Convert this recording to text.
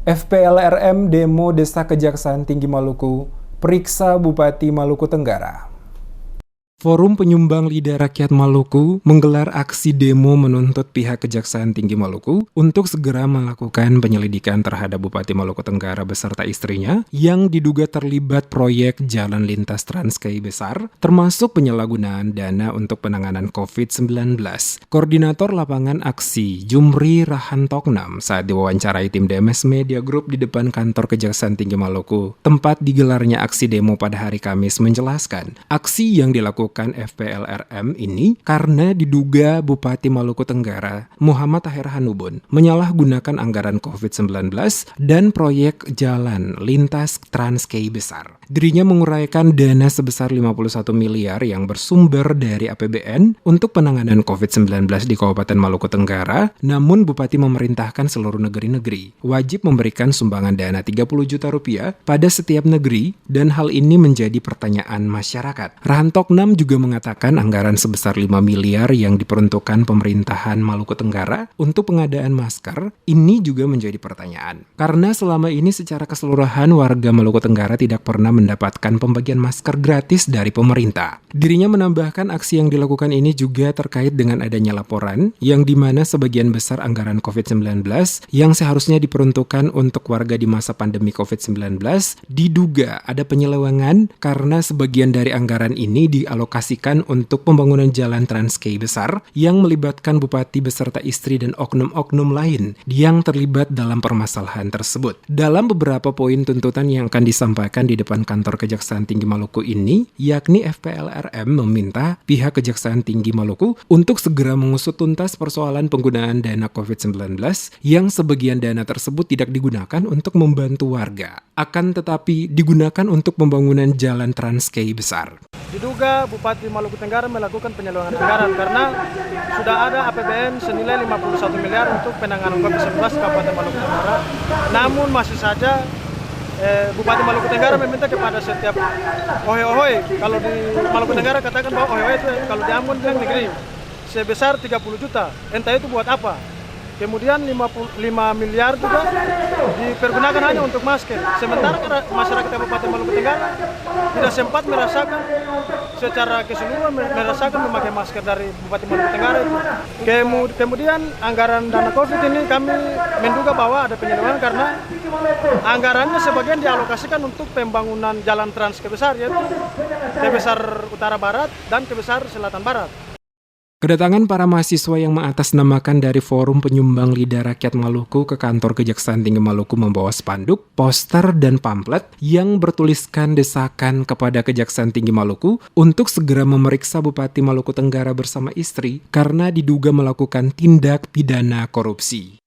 FPLRM demo desak Kejaksaan Tinggi Maluku, periksa Bupati Maluku Tenggara. Forum Penyumbang Lidah Rakyat Maluku menggelar aksi demo menuntut pihak Kejaksaan Tinggi Maluku untuk segera melakukan penyelidikan terhadap Bupati Maluku Tenggara beserta istrinya yang diduga terlibat proyek jalan lintas Transkei Besar, termasuk penyalahgunaan dana untuk penanganan COVID-19. Koordinator lapangan aksi Jumri Rahantoknam saat diwawancarai tim DMS Media Group di depan kantor Kejaksaan Tinggi Maluku, tempat digelarnya aksi demo pada hari Kamis, menjelaskan aksi yang dilakukan FPLRM ini karena diduga Bupati Maluku Tenggara Muhammad Tahir Hanubun menyalahgunakan anggaran COVID-19 dan proyek jalan lintas Transkei Besar. Dirinya menguraikan dana sebesar 51 miliar yang bersumber dari APBN untuk penanganan COVID-19 di Kabupaten Maluku Tenggara, namun Bupati memerintahkan seluruh negeri-negeri wajib memberikan sumbangan dana 30 juta rupiah pada setiap negeri dan hal ini menjadi pertanyaan masyarakat. Rahantoknam juga mengatakan anggaran sebesar 5 miliar yang diperuntukkan pemerintahan Maluku Tenggara untuk pengadaan masker ini juga menjadi pertanyaan. Karena selama ini secara keseluruhan warga Maluku Tenggara tidak pernah mendapatkan pembagian masker gratis dari pemerintah. Dirinya menambahkan aksi yang dilakukan ini juga terkait dengan adanya laporan yang dimana sebagian besar anggaran COVID-19 yang seharusnya diperuntukkan untuk warga di masa pandemi COVID-19 diduga ada penyelewengan karena sebagian dari anggaran ini dialokasikan untuk pembangunan jalan Transkei Besar yang melibatkan bupati beserta istri dan oknum-oknum lain yang terlibat dalam permasalahan tersebut. Dalam beberapa poin tuntutan yang akan disampaikan di depan kantor Kejaksaan Tinggi Maluku ini, yakni FPLRM meminta pihak Kejaksaan Tinggi Maluku untuk segera mengusut tuntas persoalan penggunaan dana COVID-19 yang sebagian dana tersebut tidak digunakan untuk membantu warga, akan tetapi digunakan untuk pembangunan jalan Transkei Besar. Diduga Bupati Maluku Tenggara melakukan penyelewengan anggaran karena sudah ada APBN senilai 51 miliar untuk penanganan COVID-19 Kabupaten Maluku Tenggara. Namun masih saja Bupati Maluku Tenggara meminta kepada setiap ohoi-ohoi, kalau di Maluku Tenggara katakan bahwa ohoi itu kalau di Ambon bilang negeri, sebesar 30 juta, entah itu buat apa. Kemudian 5 miliar juga dipergunakan hanya untuk masker. Sementara masyarakat Kabupaten Maluku Tenggara tidak sempat merasakan secara keseluruhan memakai masker dari Bupati Maluku Tenggara itu. Kemudian anggaran dana COVID ini kami menduga bahwa ada penyelewengan karena anggarannya sebagian dialokasikan untuk pembangunan jalan Transkei Besar, yaitu Kebesar Utara Barat dan Kebesar Selatan Barat. Kedatangan para mahasiswa yang mengatasnamakan dari Forum Penyumbang Lidah Rakyat Maluku ke kantor Kejaksaan Tinggi Maluku membawa spanduk, poster, dan pamflet yang bertuliskan desakan kepada Kejaksaan Tinggi Maluku untuk segera memeriksa Bupati Maluku Tenggara bersama istri karena diduga melakukan tindak pidana korupsi.